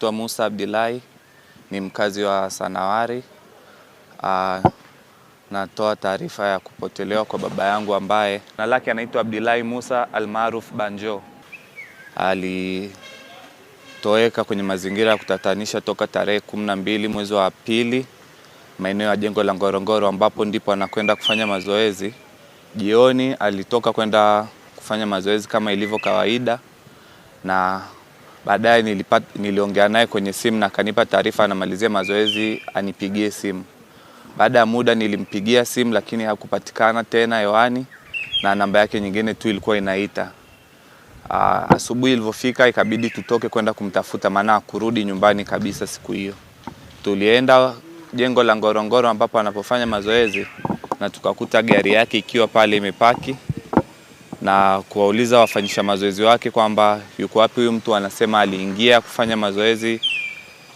naitwa Musa Abdillahi, ni mkazi wa Sanawari. Natoa taarifa ya kupotelewa kwa baba yangu ambaye jina lake anaitwa Abdillahi Musa almaruf Banjo. Alitoweka kwenye mazingira ya kutatanisha toka tarehe 12 mwezi wa pili maeneo ya jengo la Ngorongoro, ambapo ndipo anakwenda kufanya mazoezi. Jioni alitoka kwenda kufanya mazoezi kama ilivyo kawaida, na baadaye niliongea naye kwenye simu na akanipa taarifa anamalizia mazoezi anipigie simu. Baada ya muda nilimpigia simu, lakini hakupatikana tena hewani na namba yake nyingine tu ilikuwa inaita. Asubuhi ilipofika ikabidi tutoke kwenda kumtafuta, maana kurudi nyumbani kabisa siku hiyo. Tulienda jengo la Ngorongoro ambapo anapofanya mazoezi na tukakuta gari yake ikiwa pale imepaki, na kuwauliza wafanyisha mazoezi wake kwamba yuko wapi huyu mtu. Anasema aliingia kufanya mazoezi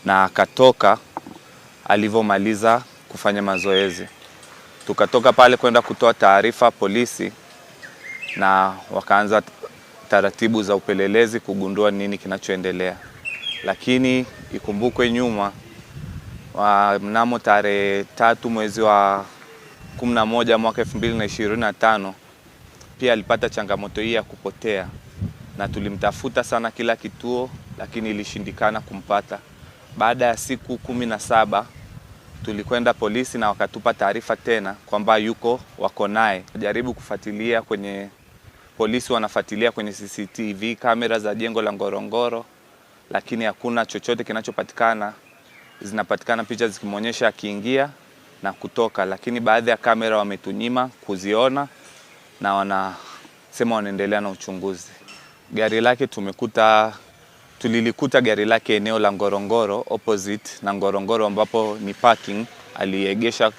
na akatoka alivyomaliza kufanya mazoezi. Tukatoka pale kwenda kutoa taarifa polisi, na wakaanza taratibu za upelelezi kugundua nini kinachoendelea. Lakini ikumbukwe nyuma, mnamo tarehe 3 mwezi wa 11 mwaka 2025 pia alipata changamoto hii ya kupotea, na tulimtafuta sana kila kituo, lakini ilishindikana kumpata. Baada ya siku 17 tulikwenda polisi na wakatupa taarifa tena kwamba wako naye. Jaribu kufuatilia kwenye polisi, wanafuatilia kwenye CCTV kamera za jengo la Ngorongoro, lakini hakuna chochote kinachopatikana. Zinapatikana picha zikimuonyesha akiingia na kutoka, lakini baadhi ya kamera wametunyima kuziona na wanasema wanaendelea na uchunguzi. Gari lake tulilikuta gari lake eneo la Ngorongoro, opposite na Ngorongoro, ambapo ni parking. Aliegesha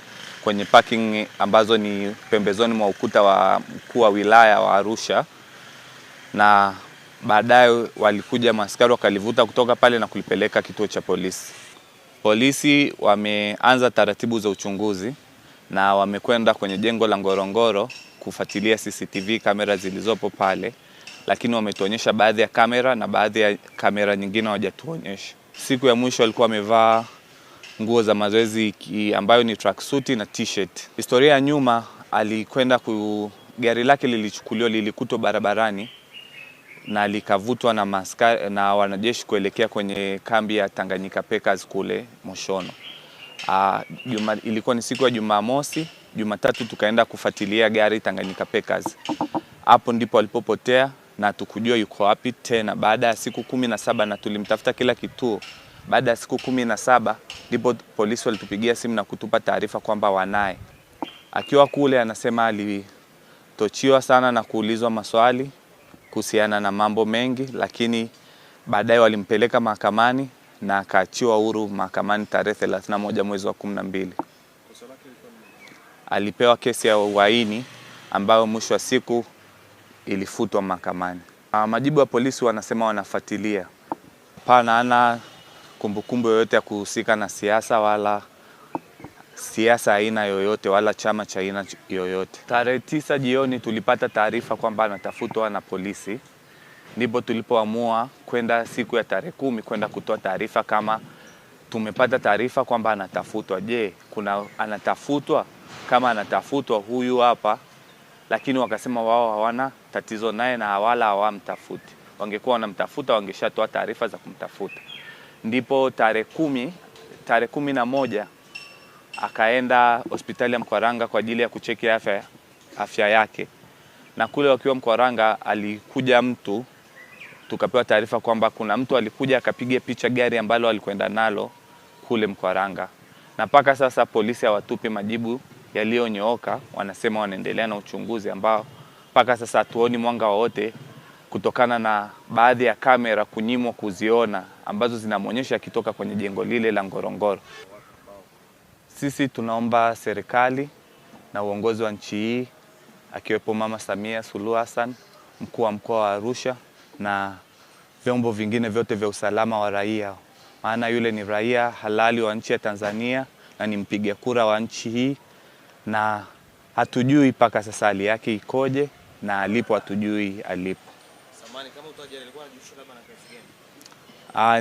kwenye parking ambazo ni pembezoni mwa ukuta wa mkuu wa wilaya wa Arusha, na baadaye walikuja maaskari wakalivuta kutoka pale na kulipeleka kituo cha polisi. Polisi wameanza taratibu za uchunguzi na wamekwenda kwenye jengo la Ngorongoro kufuatilia CCTV kamera zilizopo pale, lakini wametuonyesha baadhi ya kamera na baadhi ya kamera nyingine hawajatuonyesha. Siku ya mwisho alikuwa amevaa nguo za mazoezi ambayo ni tracksuit na t-shirt. Historia ya nyuma, alikwenda gari lake lilikutwa barabarani na likavutwa na wanajeshi kuelekea kwenye kambi ya Tanganyika Packers kule Moshono. Ilikuwa ni siku ya Jumamosi. Jumatatu tukaenda kufuatilia gari Tanganyika Packers. Hapo ndipo alipopotea na tukujua yuko wapi tena. Baada ya siku 17 na tulimtafuta kila kituo. Baada ya siku 17 ndipo polisi walitupigia simu na kutupa taarifa kwamba wanaye. Akiwa kule anasema alitochiwa sana na kuulizwa maswali kuhusiana na mambo mengi, lakini baadaye walimpeleka mahakamani na akaachiwa huru mahakamani tarehe 31 mwezi wa 12. Alipewa kesi ya uhaini ambayo mwisho wa siku ilifutwa mahakamani. Majibu ya polisi wanasema wanafuatilia. Hana kumbukumbu yoyote ya kuhusika na siasa, wala siasa aina yoyote, wala chama cha aina yoyote. Tarehe 9 jioni tulipata taarifa kwamba anatafutwa na polisi. Ndipo tulipoamua kwenda siku ya tarehe 10 kwenda kutoa taarifa kama tumepata taarifa kwamba anatafutwa. Je, anatafutwa? Kama anatafutwa, huyu hapa. Lakini wakasema wao hawana tatizo naye na wala hawamtafuti. Wangekuwa wanamtafuta wangeshatoa taarifa za kumtafuta. Ndipo tarehe 11 akaenda hospitali ya Mkwaranga kwa ajili ya kucheki afya yake. Na kule wakiwa Mkwaranga alikuja mtu, tukapewa taarifa kwamba kuna mtu alikuja akapiga picha gari ambalo alikwenda nalo kule Mkwaranga. Na mpaka sasa polisi hawatupi majibu yaliyonyooka. Wanasema wanaendelea na uchunguzi ambao mpaka sasa hatuoni mwanga wowote, kutokana na baadhi ya kamera kunyimwa kuziona ambazo zinamuonyesha akitoka kwenye jengo lile la Ngorongoro. Sisi tunaomba serikali na uongozi wa nchi hii, akiwepo Mama Samia Suluhu Hassan, mkuu wa mkoa wa Arusha, na vyombo vingine vyote vya usalama wa raia, maana yule ni raia halali wa nchi ya Tanzania na ni mpiga kura wa nchi hii, na hatujui mpaka sasa hali yake ikoje, na alipo hatujui alipo. Samani, kama utaje alikuwa anajishughulisha na kazi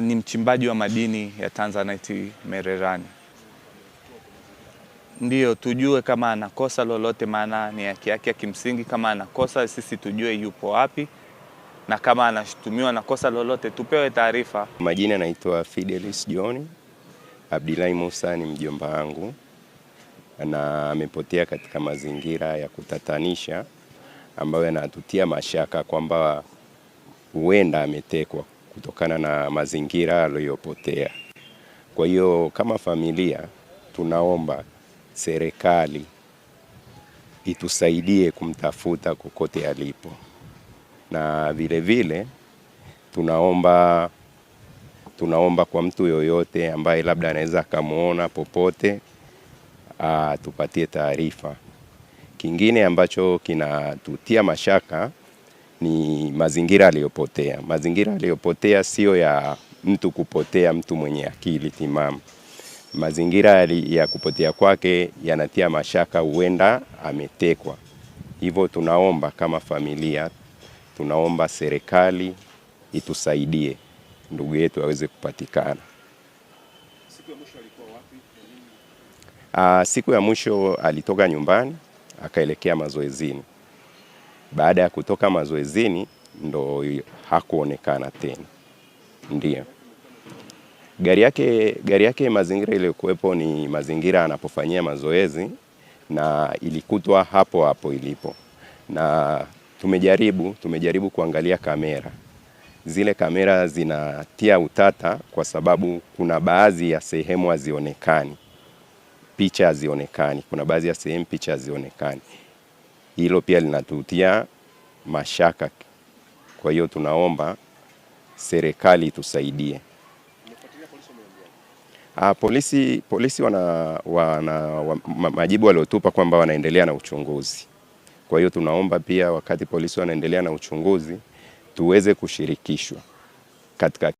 Ni mchimbaji wa madini ya Tanzanite Mererani. Ndiyo, tujue kama anakosa lolote, maana ni haki yake ya kimsingi. Kama anakosa, sisi tujue yupo wapi, na kama anashutumiwa na kosa lolote tupewe taarifa. Majina anaitwa Fidelis John Abdillahi Musa, ni mjomba wangu, na amepotea katika mazingira ya kutatanisha ambayo yanatutia mashaka kwamba huenda ametekwa kutokana na mazingira aliyopotea. Kwa hiyo kama familia tunaomba serikali itusaidie kumtafuta kokote alipo, na vile vile tunaomba kwa mtu yoyote ambaye labda anaweza kumuona popote tupatie taarifa. Kingine ambacho kinatutia mashaka ni mazingira aliyopotea. Mazingira aliyopotea sio ya mtu kupotea, mtu mwenye akili timamu. Mazingira ya kupotea kwake yanatia mashaka, huenda ametekwa. Hivyo tunaomba kama familia, tunaomba serikali itusaidie ndugu yetu aweze kupatikana. Siku ya mwisho alikuwa wapi? Siku ya mwisho alitoka nyumbani akaelekea mazoezini. Baada ya kutoka mazoezini ndo hakuonekana tena. Ndiyo. Gari yake mazingira iliyokuwepo ni mazingira anapofanyia mazoezi, na ilikutwa hapo hapo ilipo. Na tumejaribu kuangalia kamera. Zile kamera zinatia utata kwa sababu kuna baadhi ya sehemu hazionekani. Picha hazionekani. Kuna baadhi ya sehemu picha hazionekani. Hilo pia linatutia mashaka. Kwa hiyo tunaomba serikali tusaidie. Polisi majibu waliotupa kwamba wanaendelea na uchunguzi. Kwa hiyo tunaomba pia wakati polisi wanaendelea na uchunguzi tuweze kushirikishwa katika